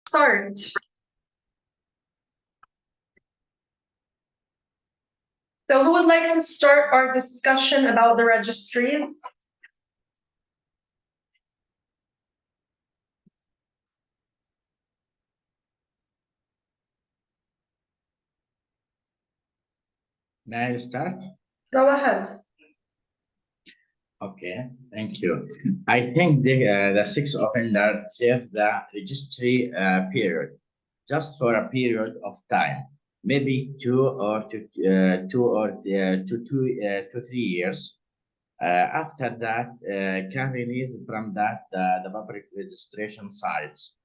start. So who would like to start our discussion about the registries? May I start? Go ahead. Okay, thank you. I think the six offender serve the registry period just for a period of time, maybe 2 or 3 years. After that, can release from that the public registration sites,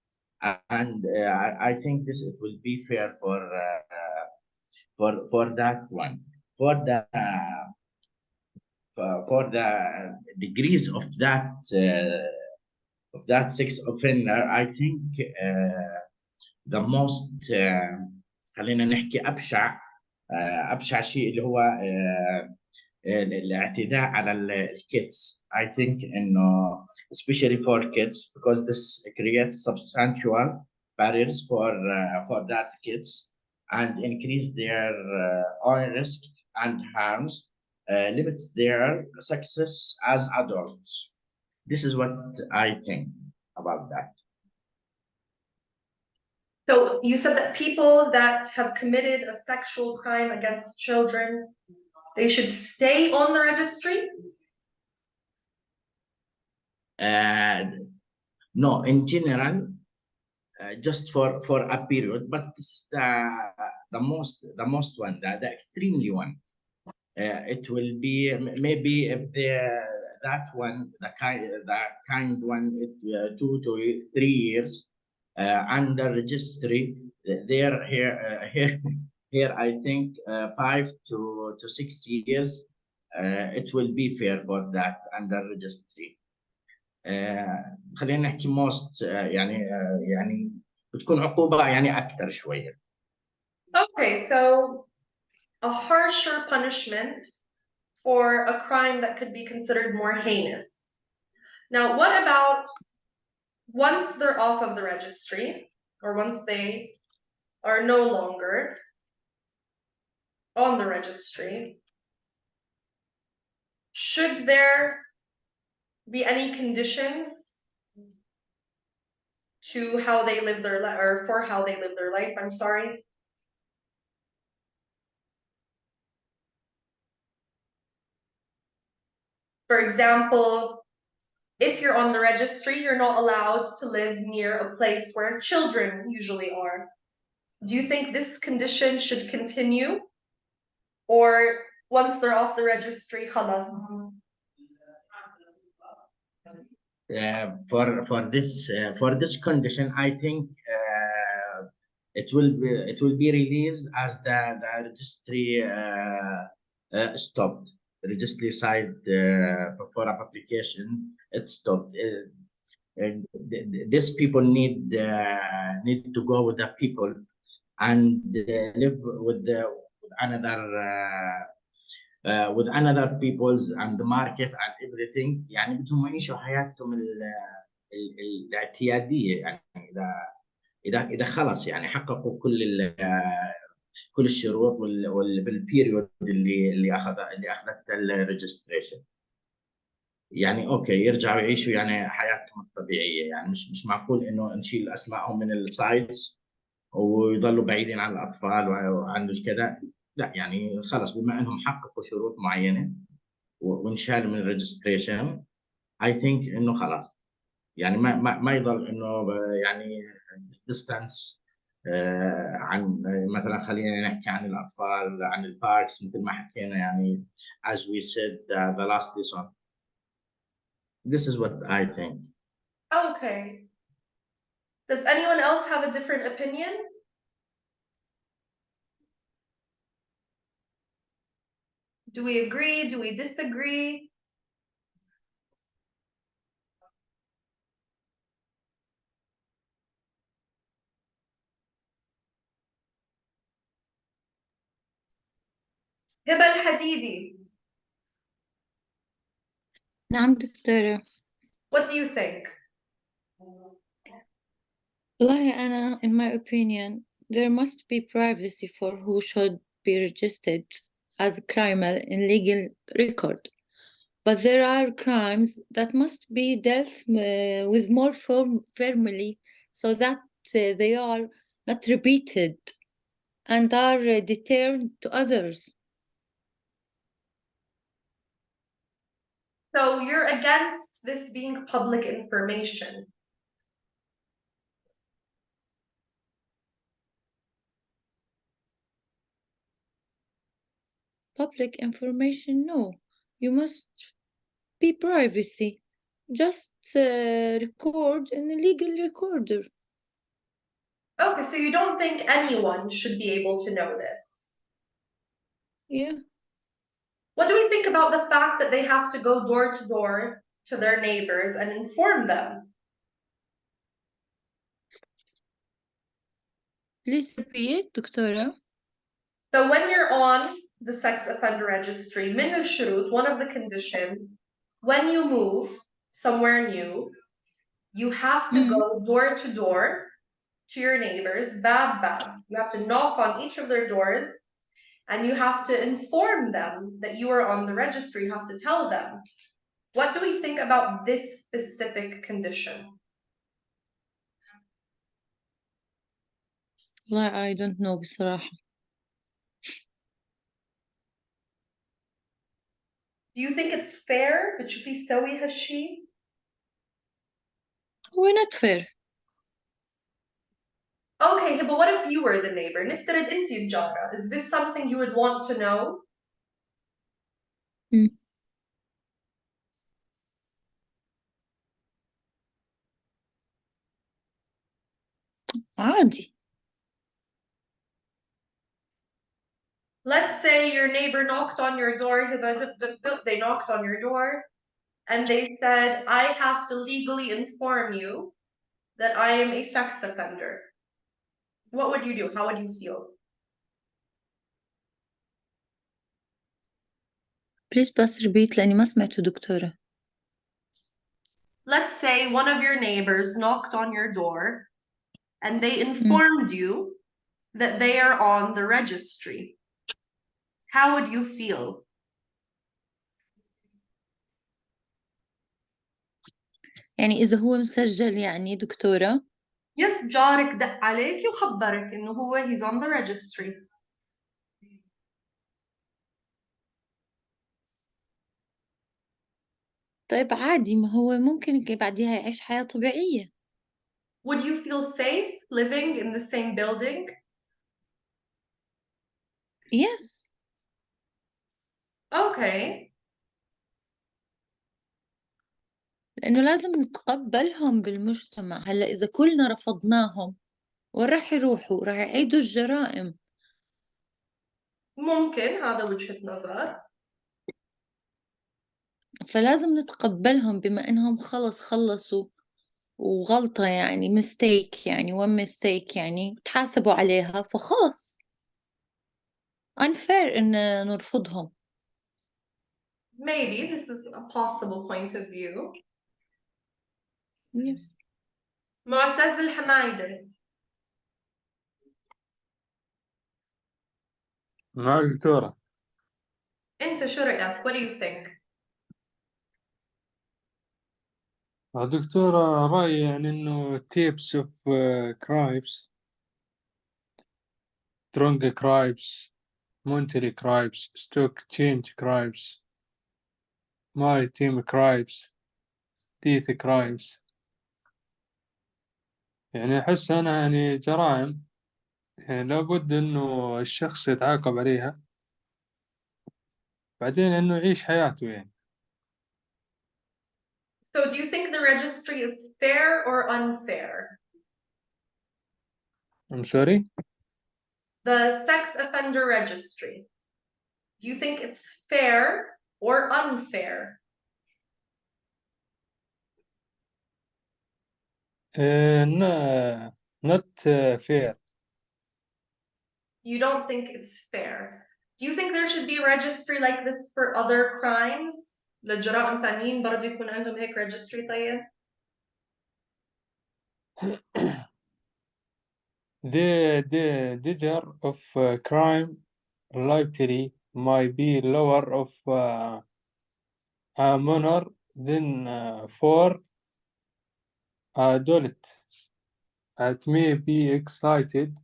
and I think this it will be fair for that one. For the degrees of that sex offender, I think the most خلينا نحكي أبشع شيء اللي هو الاعتداء على الكيدز. I think إنه especially for kids because this creates substantial barriers for that kids and increase their own risk and harms, limits their success as adults. This is what I think about that. So you said that people that have committed a sexual crime against children, they should stay on the registry? No, in general, just for a period, but this is the most one, the extremely one. It will be maybe if that one, the kind one, 2 to 3 years under registry. There here I think 5 to 6 years. It will be fair for that under registry. خلينا نحكي most يعني بتكون عقوبة يعني أكثر شوية. Okay, so a harsher punishment for a crime that could be considered more heinous. Now, what about once they're off of the registry, or once they are no longer on the registry? Should there be any conditions to how they live their life, or for how they live their life? I'm sorry. For example, if you're on the registry, you're not allowed to live near a place where children usually are. Do you think this condition should continue? Or once they're off the registry, خلاص? For this condition, I think it will be released as the registry stopped. The registry side for a publication it stopped. These people need to go with the people and live with another peoples and the market and everything. يعني بدهم يعيشوا حياتهم الاعتيادية يعني إذا خلص يعني حققوا كل الشروط بالبيريود اللي أخذتها الريجستريشن. يعني اوكي يرجعوا يعيشوا يعني حياتهم الطبيعيه، يعني مش معقول انه نشيل اسمائهم من السايتس ويضلوا بعيدين عن الاطفال وعن الكذا. لا يعني خلص بما انهم حققوا شروط معينه وانشالوا من الريجستريشن اي ثينك انه خلاص يعني ما يضل انه يعني ديستانس عن مثلا خلينا نحكي عن الاطفال عن الباركس مثل ما حكينا يعني as we said the last lesson. This is what I think. Okay. Does anyone else have a different opinion? Do we agree? Do we disagree? هبة الحديدي. نعم دكتورة. What do you think? والله in my opinion, there must be privacy for who should be registered as a criminal in legal record. But there are crimes that must be dealt with more firmly so that they are not repeated and are deterred to others. So you're against this being public information. Public information, no. You must be privacy. Just record in a legal recorder. Okay, so you don't think anyone should be able to know this? Yeah. What do we think about the fact that they have to go door to door to their neighbors and inform them? Please repeat, دكتورة. So when you're on the sex offender registry, من الشروط, one of the conditions, when you move somewhere new, you have to go door to door to your neighbors, bab bab. You have to knock on each of their doors and you have to inform them that you are on the registry. You have to tell them. What do we think about this specific condition? والله I don't know بصراحة. Do you think it's fair? بتشوفيه سوي هالشي؟ هو not fair. Okay, but what if you were the neighbor? نفترض انت الجارة. Is this something you would want to know? عادي. Let's say your neighbor knocked on your door, they knocked on your door, and they said, I have to legally inform you that I am a sex offender. What would you do? How would you feel? Please بس repeat لأني ما سمعته دكتورة. Let's say one of your neighbors knocked on your door and they informed you that they are on the registry. How would you feel? يعني إذا هو مسجل يعني دكتورة. Yes, جارك دق عليك وخبرك إنه هو he's on the registry. طيب عادي ما هو ممكن بعديها يعيش حياة طبيعية. Would you feel safe living in the same building? Yes. Okay. لأنه لازم نتقبلهم بالمجتمع. هلا إذا كلنا رفضناهم وين راح يروحوا؟ راح يعيدوا الجرائم. ممكن هذا وجهة نظر. فلازم نتقبلهم بما إنهم خلصوا وغلطة يعني mistake يعني one mistake يعني تحاسبوا عليها فخلص. unfair إن نرفضهم. Maybe this is a possible point of view. Yes. معتز الحمايدة. معك دكتورة. أنت شو رأيك؟ What do you think? دكتورة رأيي يعني إنه tips of crimes, drunk crimes, monetary crimes, stock change crimes, maritime crimes, death crimes. يعني أحس أنا يعني جرائم يعني لابد إنه الشخص يتعاقب عليها بعدين إنه يعيش حياته يعني. So do you think the registry is fair or unfair? I'm sorry? The sex offender registry. Do you think it's fair or unfair? No, not fair. You don't think it's fair. Do you think there should be a registry like this for other crimes? للجرائم تانيين برضه يكون عندهم هيك registry طيب؟ the danger of crime likely might be lower of a minor than for adult. It may be excited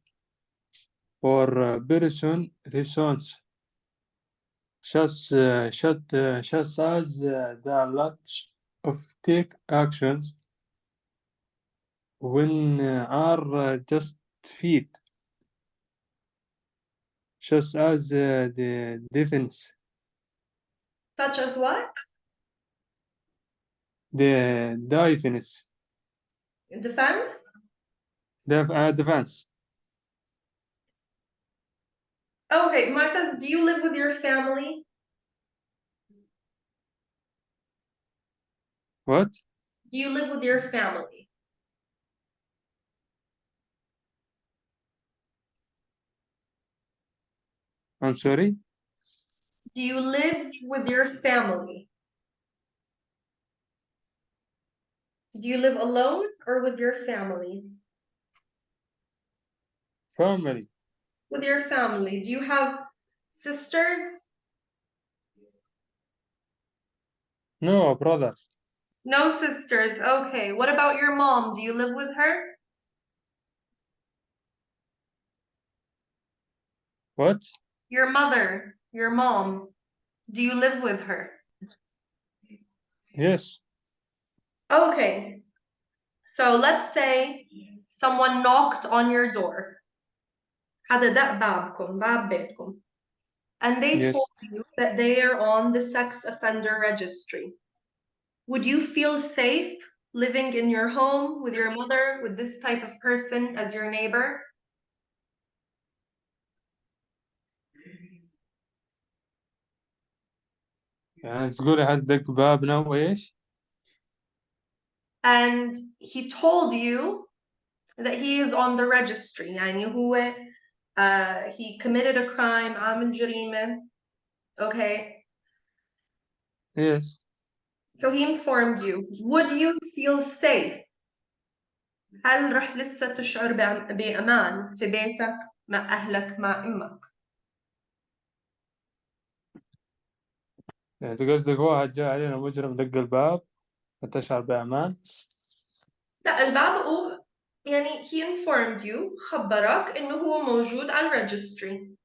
for person reasons, just as the lack of take actions when are just feet, just as the defense, Such as what? the defense, Defense? defense. Okay, Martaz, do you live with your family? What? Do you live with your family? I'm sorry. Do you live with your family? Do you live alone or with your family? Family. With your family. Do you have sisters? No, brothers. No sisters. Okay. What about your mom? Do you live with her? What? Your mother, your mom. Do you live with her? Yes. Okay. So let's say someone knocked on your door. حدا دق بابكم باب بيتكم. And they Yes. told you that they are on the sex offender registry. Would you feel safe living in your home with your mother, with this type of person as your neighbor? يعني تقولي حد دق بابنا وإيش؟ And he told you that he is on the registry. يعني هو he committed a crime, عامل جريمة. Okay. Yes. So he informed you. Would you feel safe? هل رح لسه تشعر بأمان في بيتك مع أهلك مع أمك؟ يعني قصدك واحد جاء علينا مجرم دق الباب فتشعر بأمان؟ لا الباب يعني he informed you خبرك إنه هو موجود على الريجستري.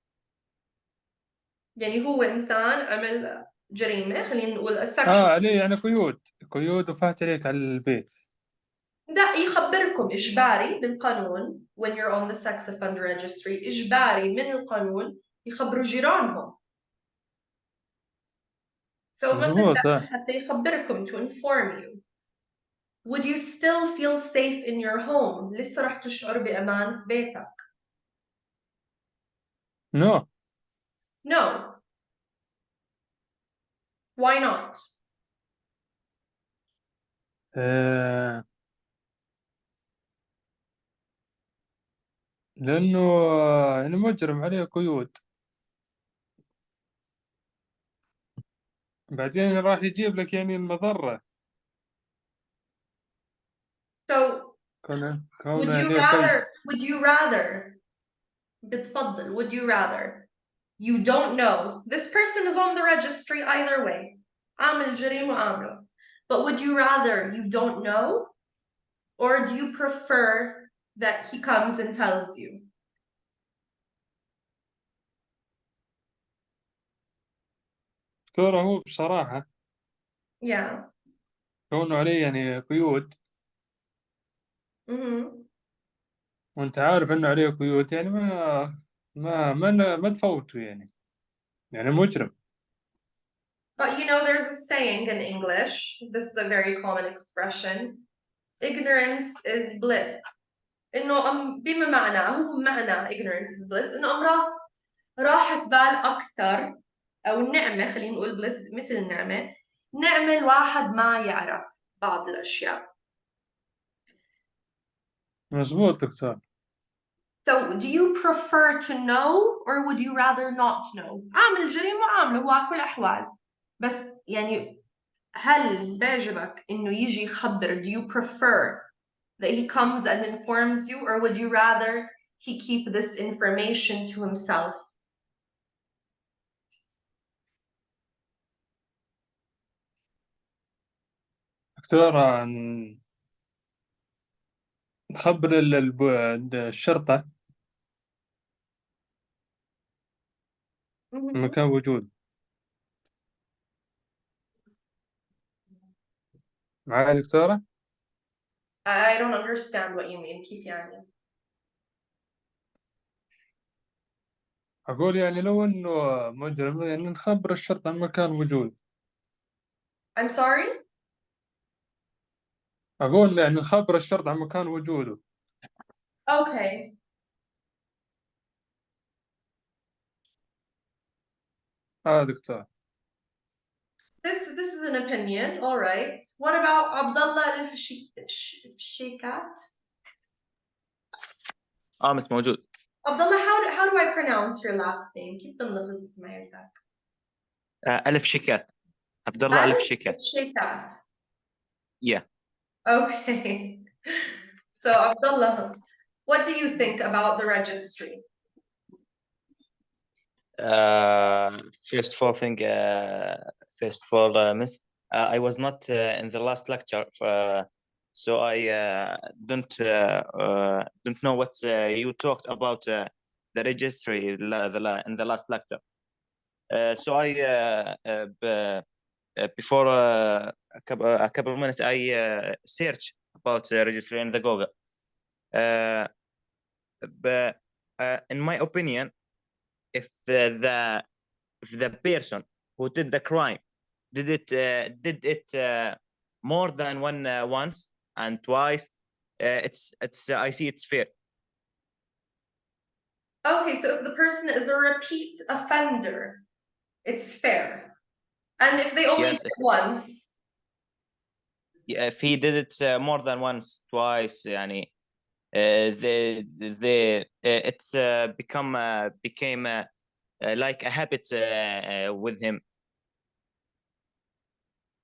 يعني هو إنسان عمل جريمة خلينا نقول عليه يعني قيود وفات عليك على البيت. لا يخبركم إجباري بالقانون when you're on the sex offender registry إجباري من القانون يخبروا جيرانهم. So مظبوط. مثلا حتى يخبركم to inform you. Would you still feel safe in your home? لسه رح تشعر بأمان في بيتك؟ No. No. Why not? لأنه يعني مجرم عليه قيود، بعدين راح يجيب لك يعني المضرة. So كونه would you عليه قيد. rather بتفضل would you rather you don't know this person is on the registry either way عامل جريمة وعامله, but would you rather you don't know or do you prefer that he comes and tells you? ترى هو بصراحة Yeah. كونه عليه يعني قيود وأنت عارف إنه عليه قيود يعني ما تفوته يعني مجرم. But you know, there's a saying in English, this is a very common expression, ignorance is bliss. إنه بما معنى هو معنى ignorance is bliss إنه أمراض راحت بال أكتر أو النعمة خلينا نقول bliss مثل النعمة نعمة الواحد ما يعرف بعض الأشياء. مظبوط دكتور. So do you prefer to know or would you rather not know؟ عامل جريمة وعامله هو على كل الأحوال بس يعني هل بيعجبك إنه يجي يخبر do you prefer that he comes and informs you or would you rather he keep this information to himself? دكتورة، نخبر الشرطة Mhm. مكان وجود. معايا دكتورة؟ I don't understand what you mean. كيف يعني؟ أقول يعني لو إنه مجرم يعني نخبر الشرطة عن مكان وجود. I'm sorry? أقول يعني نخبر الشرطة عن مكان وجوده. Okay. دكتور. This is an opinion. All right. What about Abdullah al-Fshikat? مش موجود. Abdullah, how do I pronounce your last name? كيف بنلفظ اسمك؟ ألف شيكات. عبد الله ألف شيكات. Al-Fshikat. Yeah. Okay. So Abdullah, what do you think about the registry? First of all, Miss, I was not in the last lecture, so I don't know what you talked about the registry in the last lecture. So I before a couple of minutes I searched about registry in the Google. But in my opinion, if the person who did the crime did it more than once and twice, it's I see it's fair. Okay, so if the person is a repeat offender, it's fair. And if they only Yes. did it once, If he did it more than once, twice, يعني it's became like a habit with him.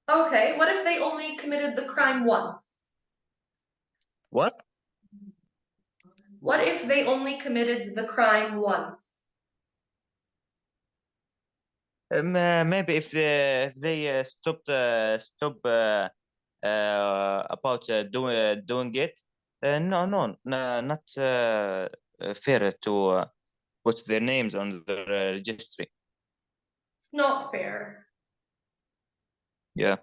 okay, what if they only committed the crime once? What? What if they only committed the crime once? Maybe if they stop about doing it, no, not fair to put their names on the registry. It's not fair. Yeah.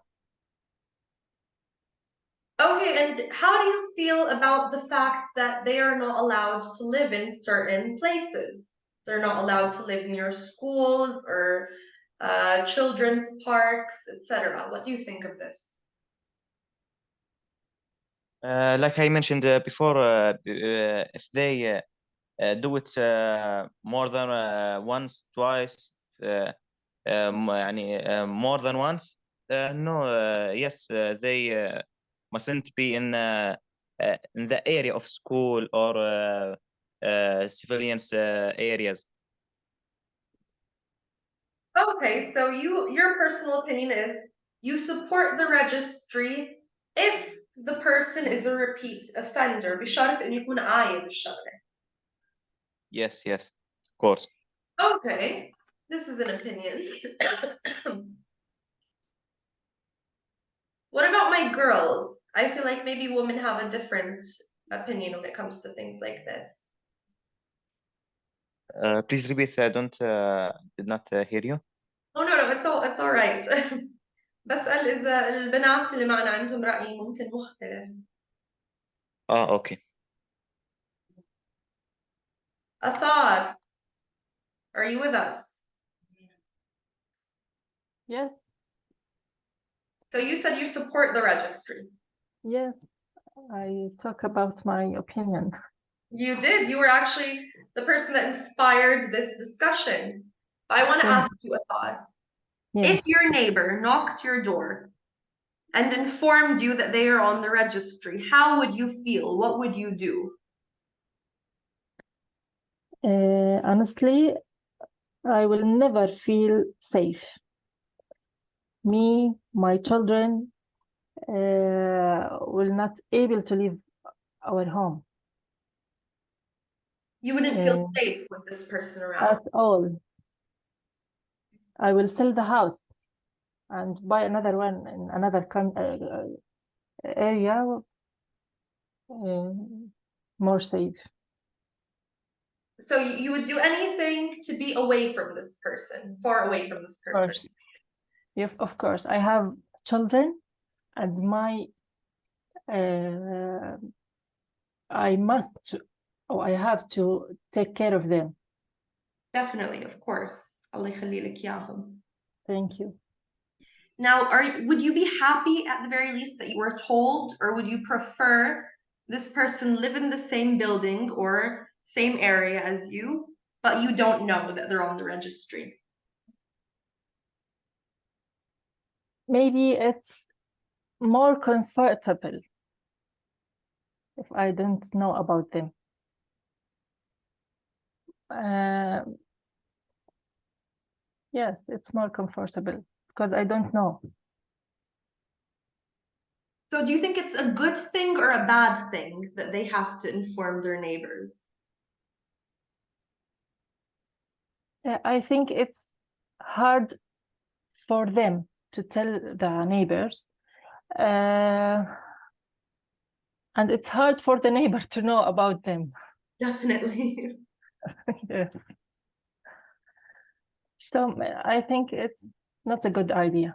Okay, and how do you feel about the fact that they are not allowed to live in certain places? They're not allowed to live near schools or children's parks, etc. What do you think of this? Like I mentioned before, if they do it more than once, twice, يعني more than once, no, yes, they mustn't be in the area of school or civilians areas. Okay, so your personal opinion is you support the registry if the person is a repeat offender بشرط إن يكون عايد الشغلة. Yes, of course. Okay, this is an opinion. What about my girls? I feel like maybe women have a different opinion when it comes to things like this. Please repeat. I did not hear you. Oh no, it's all right. بسأل إذا البنات اللي معنا عندهم رأي ممكن مختلف. Okay. Athar, are you with us? Yes, So you said you support the registry. yes, I talk about my opinion. You did. You were actually the person that inspired this discussion. But I want to Yeah. ask you a thought. Yes. If your neighbor knocked your door and informed you that they are on the registry, how would you feel? What would you do? Honestly, I will never feel safe. Me, my children will not able to leave our home. You wouldn't feel Uh, safe with this person at around. all. I will sell the house and buy another one in another area, more safe. So you would do anything to be away from this person, far away from this Of person. course. Yes, of course. I have children, and I have to take care of them. Definitely, of course. Allah يخلي لك إياهم. Thank you. Now, would you be happy at the very least that you were told, or would you prefer this person live in the same building or same area as you, but you don't know that they're on the registry? Maybe it's more comfortable if I don't know about them. Yes, it's more comfortable because I don't know. So do you think it's a good thing or a bad thing that they have to inform their neighbors? I think it's hard for them to tell the neighbors, and it's hard for the neighbor to know about them. Definitely. Yeah. So I think it's not a good idea.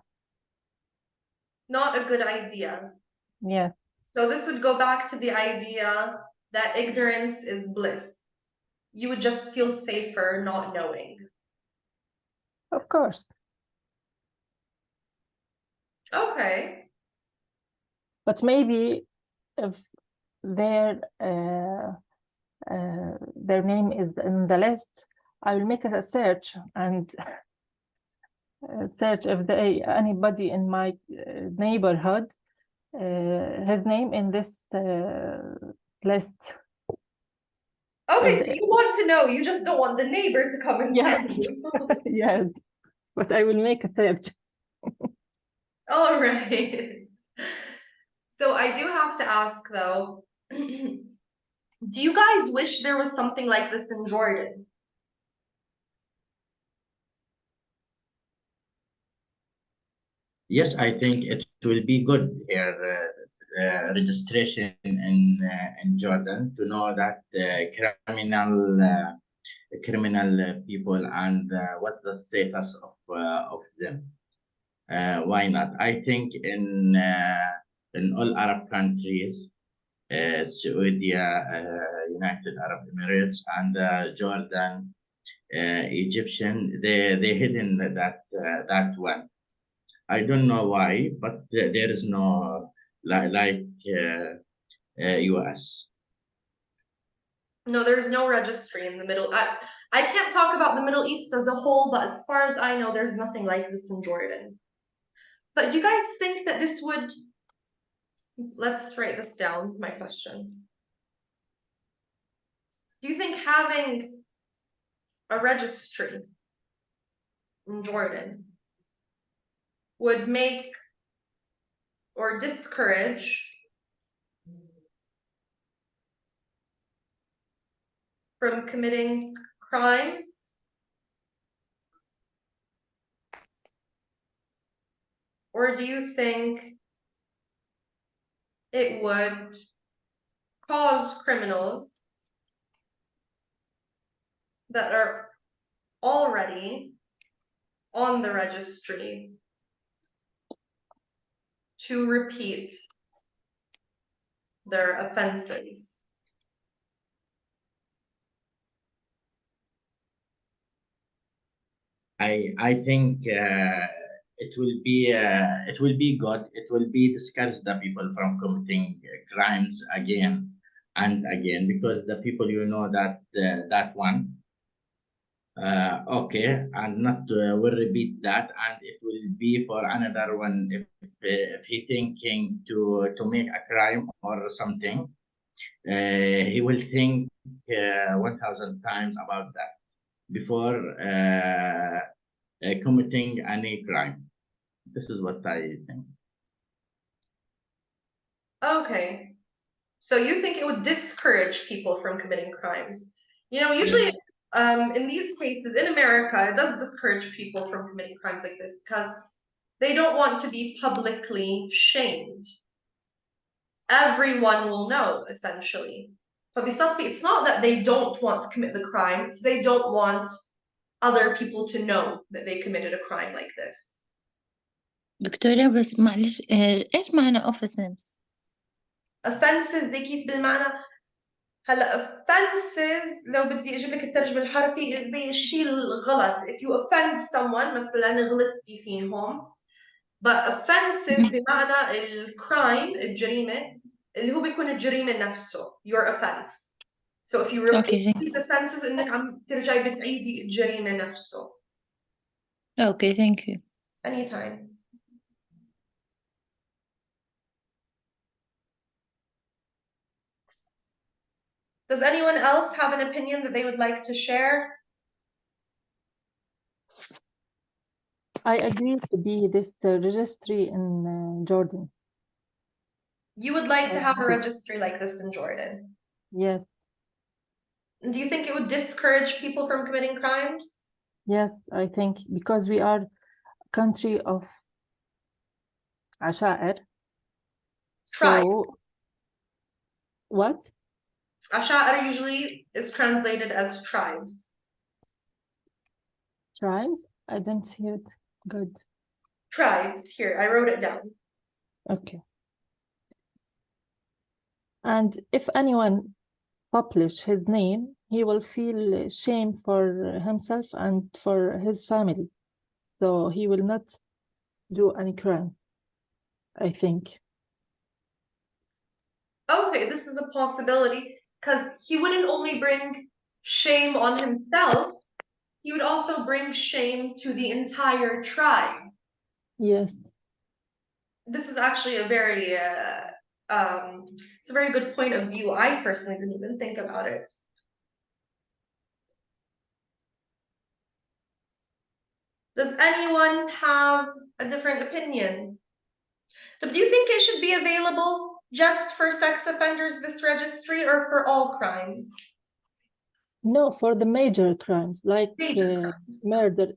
Not a good idea. Yes, So this would go back to the idea that ignorance is bliss. You would just feel safer not knowing. of course. Okay. But maybe if their name is in the list, I will make a search and search if anybody in my neighborhood his name in this list. Okay, If so you want to know, you just don't want the neighbor to come and Yes. tell you. Yes, but I will make a search. All right. So I do have to ask though, do you guys wish there was something like this in Jordan? Yes, I think it will be good here, registration in Jordan, to know that criminal people and what's the status of them. Why not? I think in all Arab countries, Saudi, United Arab Emirates, and Jordan, Egyptian, they hidden that one. I don't know why, but there is no like US. No, there's no registry in the Middle. I can't talk about the Middle East as a whole, but as far as I know, there's nothing like this in Jordan. But do you guys think that this would, let's write this down, my question. Do you think having a registry in Jordan would make or discourage from committing crimes? Or do you think it would cause criminals that are already on the registry to repeat their offenses? I think it will be good. It will be discourage the people from committing crimes again and again, because the people that one okay, and not will repeat that, and it will be for another one if he thinking to make a crime or something, he will think 1,000 times about that before committing any crime. This is what I think. Okay. So you think it would discourage people from committing crimes. You know, usually, in these cases, in America, it does discourage people from committing crimes like this because they don't want to be publicly shamed. Everyone will know, essentially. فبيصفي, it's not that they don't want to commit the crime, it's they don't want other people to know that they committed a crime like this. دكتورة بس معلش إيش معنى offense؟ Offenses زي كيف بالمعنى؟ هلا offenses لو بدي اجيب لك الترجمة الحرفي زي الشيء الغلط. If you offend someone مثلا غلطتي فيهم. But offenses بمعنى الكرايم الجريمة اللي هو بيكون الجريمة نفسه your offense. So if you repeat Okay, these offenses انك عم ترجعي بتعيدي الجريمة نفسه. okay, thank you. Anytime. Does anyone else have an opinion that they would like to share? I agree to be this registry in Jordan. You would like to have a registry like this in Jordan. Yes, Do you think it would discourage people from committing crimes? yes, I think because we are a country of Asha'ir. Tribes. So, what? Asha'ir usually is translated as tribes. Tribes? I don't hear it good. Tribes, here, I wrote it down. Okay. And if anyone publish his name, he will feel shame for himself and for his family. So he will not do any crime, I think. Okay, this is a possibility because he wouldn't only bring shame on himself, he would also bring shame to the entire tribe. Yes. This is actually a very, it's a very good point of view. I personally didn't even think about it. Does anyone have a different opinion? So do you think it should be available just for sex offenders, this registry, or for all crimes? No, for the major crimes like Major crimes. murder.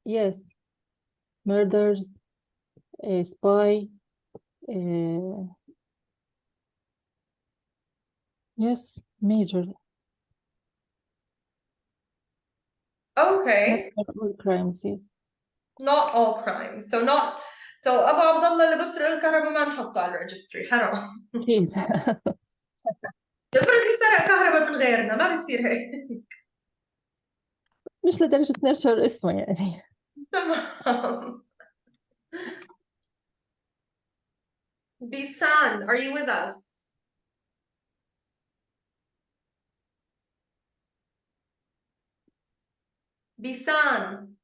Yes, murders, spy. Yes, major. Okay, Not all crimes. Yes. not all crimes. So أبو عبد الله اللي بسرق الكهرباء ما نحطه على الريجستري حرام. أكيد. افرض سرق كهرباء من غيرنا ما بيصير هيك. مش لدرجة نرشر اسمه يعني. تمام. Bisan, are you with us? Bisan.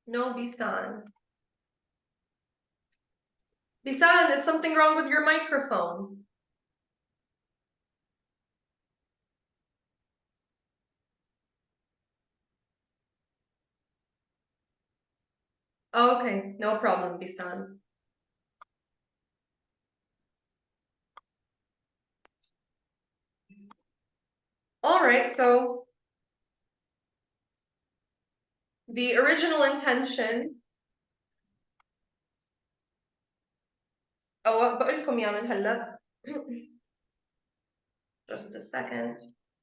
No, Bisan. Bisan, is something wrong with your microphone? Okay, no problem, Bisan. All right, so the original intention. بقول لكم يا من هلا. Just a second.